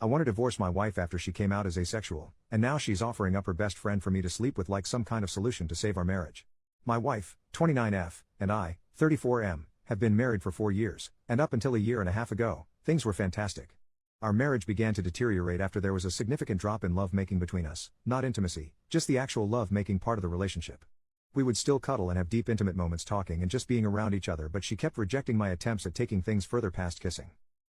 I want to divorce my wife after she came out as asexual, and now she's offering up her best friend for me to sleep with like some kind of solution to save our marriage. My wife, 29F, and I, 34M, have been married for 4 years, and up until a year and a half ago, things were fantastic. Our marriage began to deteriorate after there was a significant drop in love-making between us, not intimacy, just the actual love-making part of the relationship. We would still cuddle and have deep intimate moments talking and just being around each other, but she kept rejecting my attempts at taking things further past kissing.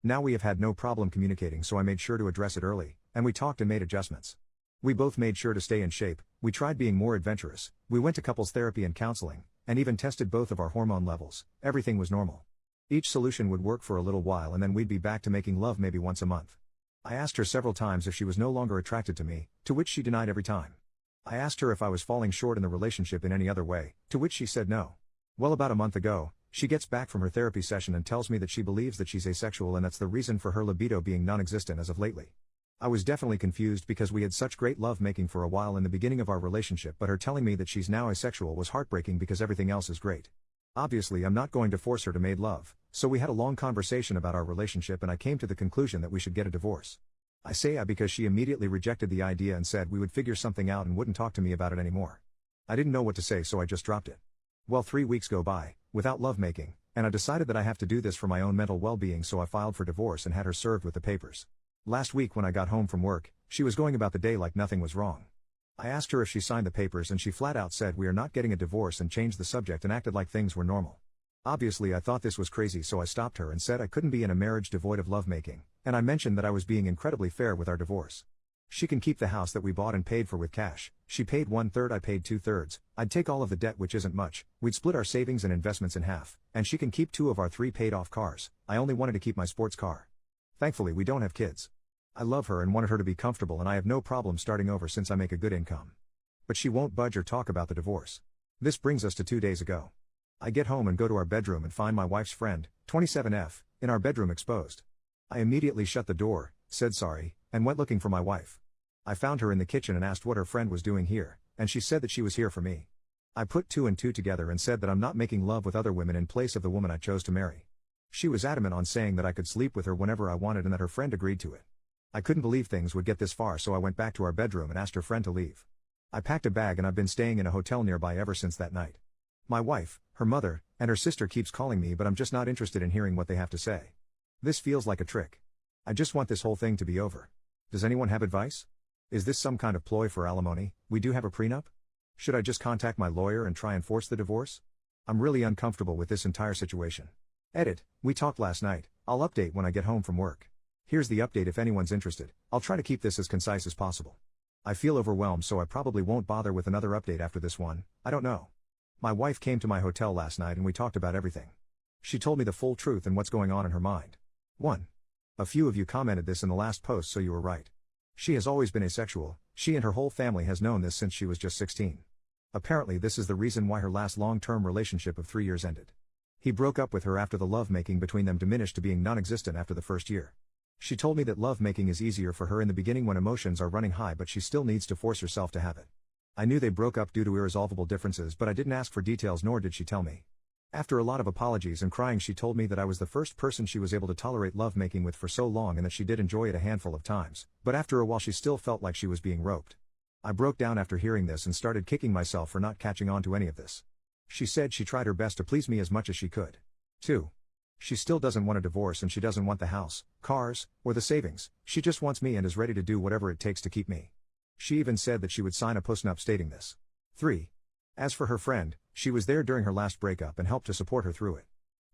Now we have had no problem communicating, so I made sure to address it early, and we talked and made adjustments. We both made sure to stay in shape, we tried being more adventurous, we went to couples therapy and counseling, and even tested both of our hormone levels. Everything was normal. Each solution would work for a little while and then we'd be back to making love maybe once a month. I asked her several times if she was no longer attracted to me, to which she denied every time. I asked her if I was falling short in the relationship in any other way, to which she said no. Well, about a month ago, she gets back from her therapy session and tells me that she believes that she's asexual and that's the reason for her libido being non-existent as of lately. I was definitely confused because we had such great love making for a while in the beginning of our relationship, but her telling me that she's now asexual was heartbreaking because everything else is great. Obviously I'm not going to force her to make love, so we had a long conversation about our relationship and I came to the conclusion that we should get a divorce. I say I because she immediately rejected the idea and said we would figure something out and wouldn't talk to me about it anymore. I didn't know what to say, so I just dropped it. Well, 3 weeks go by, without lovemaking, and I decided that I have to do this for my own mental well-being, so I filed for divorce and had her served with the papers. Last week when I got home from work, she was going about the day like nothing was wrong. I asked her if she signed the papers and she flat out said we are not getting a divorce and changed the subject and acted like things were normal. Obviously I thought this was crazy, so I stopped her and said I couldn't be in a marriage devoid of lovemaking, and I mentioned that I was being incredibly fair with our divorce. She can keep the house that we bought and paid for with cash. She paid 1/3, I paid 2/3. I'd take all of the debt, which isn't much. We'd split our savings and investments in half, and she can keep 2 of our 3 paid off cars. I only wanted to keep my sports car. Thankfully we don't have kids. I love her and wanted her to be comfortable, and I have no problem starting over since I make a good income. But she won't budge or talk about the divorce. This brings us to 2 days ago. I get home and go to our bedroom and find my wife's friend, 27F, in our bedroom exposed. I immediately shut the door, said sorry, and went looking for my wife. I found her in the kitchen and asked what her friend was doing here, and she said that she was here for me. I put 2 and 2 together and said that I'm not making love with other women in place of the woman I chose to marry. She was adamant on saying that I could sleep with her whenever I wanted and that her friend agreed to it. I couldn't believe things would get this far, so I went back to our bedroom and asked her friend to leave. I packed a bag and I've been staying in a hotel nearby ever since that night. My wife, her mother, and her sister keeps calling me, but I'm just not interested in hearing what they have to say. This feels like a trick. I just want this whole thing to be over. Does anyone have advice? Is this some kind of ploy for alimony? We do have a prenup? Should I just contact my lawyer and try and force the divorce? I'm really uncomfortable with this entire situation. Edit, we talked last night. I'll update when I get home from work. Here's the update if anyone's interested. I'll try to keep this as concise as possible. I feel overwhelmed, so I probably won't bother with another update after this one. I don't know. My wife came to my hotel last night and we talked about everything. She told me the full truth and what's going on in her mind. 1. A few of you commented this in the last post, so you were right. She has always been asexual. She and her whole family has known this since she was just 16. Apparently this is the reason why her last long-term relationship of 3 years ended. He broke up with her after the lovemaking between them diminished to being non-existent after the first year. She told me that lovemaking is easier for her in the beginning when emotions are running high, but she still needs to force herself to have it. I knew they broke up due to irresolvable differences, but I didn't ask for details, nor did she tell me. After a lot of apologies and crying, she told me that I was the first person she was able to tolerate lovemaking with for so long and that she did enjoy it a handful of times, but after a while she still felt like she was being roped. I broke down after hearing this and started kicking myself for not catching on to any of this. She said she tried her best to please me as much as she could. 2. She still doesn't want a divorce and she doesn't want the house, cars, or the savings. She just wants me and is ready to do whatever it takes to keep me. She even said that she would sign a postnup stating this. 3. As for her friend, she was there during her last breakup and helped to support her through it.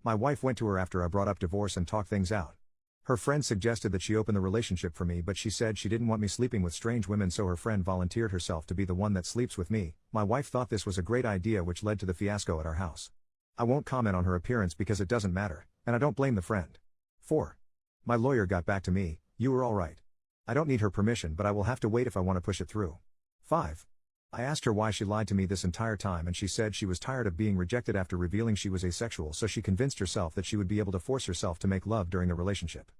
My wife went to her after I brought up divorce and talked things out. Her friend suggested that she open the relationship for me, but she said she didn't want me sleeping with strange women, so her friend volunteered herself to be the one that sleeps with me. My wife thought this was a great idea, which led to the fiasco at our house. I won't comment on her appearance because it doesn't matter, and I don't blame the friend. 4. My lawyer got back to me. You were all right. I don't need her permission, but I will have to wait if I want to push it through. 5. I asked her why she lied to me this entire time, and she said she was tired of being rejected after revealing she was asexual, so she convinced herself that she would be able to force herself to make love during the relationship.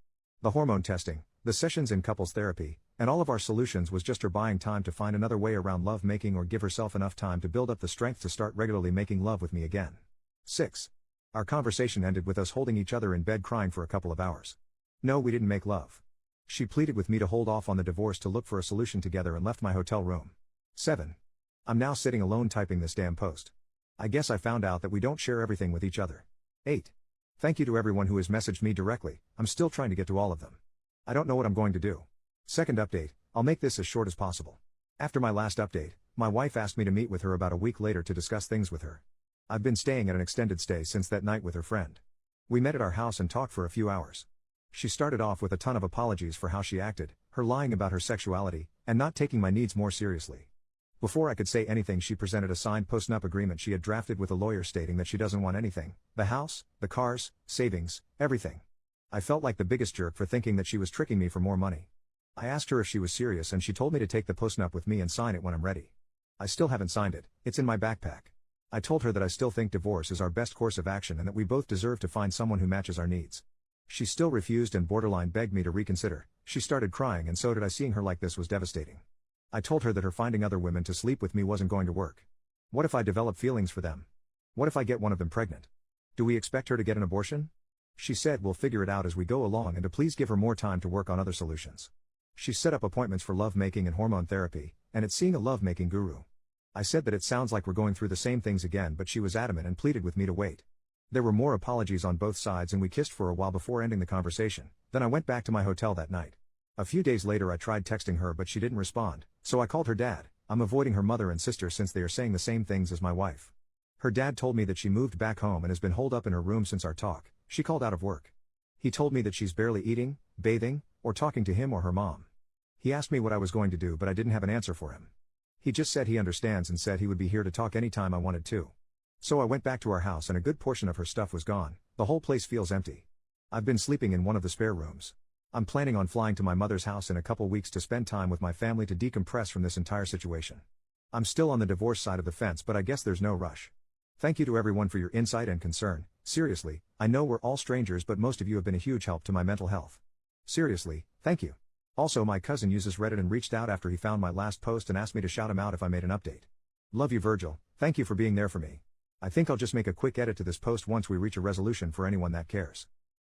The hormone testing, the sessions in couples therapy, and all of our solutions was just her buying time to find another way around love making or give herself enough time to build up the strength to start regularly making love with me again. 6. Our conversation ended with us holding each other in bed crying for a couple of hours. No, we didn't make love. She pleaded with me to hold off on the divorce to look for a solution together and left my hotel room. 7. I'm now sitting alone typing this damn post. I guess I found out that we don't share everything with each other. 8. Thank you to everyone who has messaged me directly, I'm still trying to get to all of them. I don't know what I'm going to do. Second update, I'll make this as short as possible. After my last update, my wife asked me to meet with her about a week later to discuss things with her. I've been staying at an extended stay since that night with her friend. We met at our house and talked for a few hours. She started off with a ton of apologies for how she acted, her lying about her sexuality, and not taking my needs more seriously. Before I could say anything, she presented a signed post-nup agreement she had drafted with a lawyer stating that she doesn't want anything, the house, the cars, savings, everything. I felt like the biggest jerk for thinking that she was tricking me for more money. I asked her if she was serious and she told me to take the post-nup with me and sign it when I'm ready. I still haven't signed it, it's in my backpack. I told her that I still think divorce is our best course of action and that we both deserve to find someone who matches our needs. She still refused and borderline begged me to reconsider. She started crying and so did I. Seeing her like this was devastating. I told her that her finding other women to sleep with me wasn't going to work. What if I develop feelings for them? What if I get one of them pregnant? Do we expect her to get an abortion? She said we'll figure it out as we go along and to please give her more time to work on other solutions. She set up appointments for lovemaking and hormone therapy, and it's seeing a lovemaking guru. I said that it sounds like we're going through the same things again, but she was adamant and pleaded with me to wait. There were more apologies on both sides and we kissed for a while before ending the conversation. Then I went back to my hotel that night. A few days later I tried texting her but she didn't respond, so I called her dad. I'm avoiding her mother and sister since they are saying the same things as my wife. Her dad told me that she moved back home and has been holed up in her room since our talk. She called out of work. He told me that she's barely eating, bathing, or talking to him or her mom. He asked me what I was going to do but I didn't have an answer for him. He just said he understands and said he would be here to talk anytime I wanted to. So I went back to our house and a good portion of her stuff was gone. The whole place feels empty. I've been sleeping in one of the spare rooms. I'm planning on flying to my mother's house in a couple weeks to spend time with my family to decompress from this entire situation. I'm still on the divorce side of the fence but I guess there's no rush. Thank you to everyone for your insight and concern. Seriously, I know we're all strangers but most of you have been a huge help to my mental health. Seriously, thank you. Also, my cousin uses Reddit and reached out after he found my last post and asked me to shout him out if I made an update. Love you, Virgil. Thank you for being there for me. I think I'll just make a quick edit to this post once we reach a resolution for anyone that cares.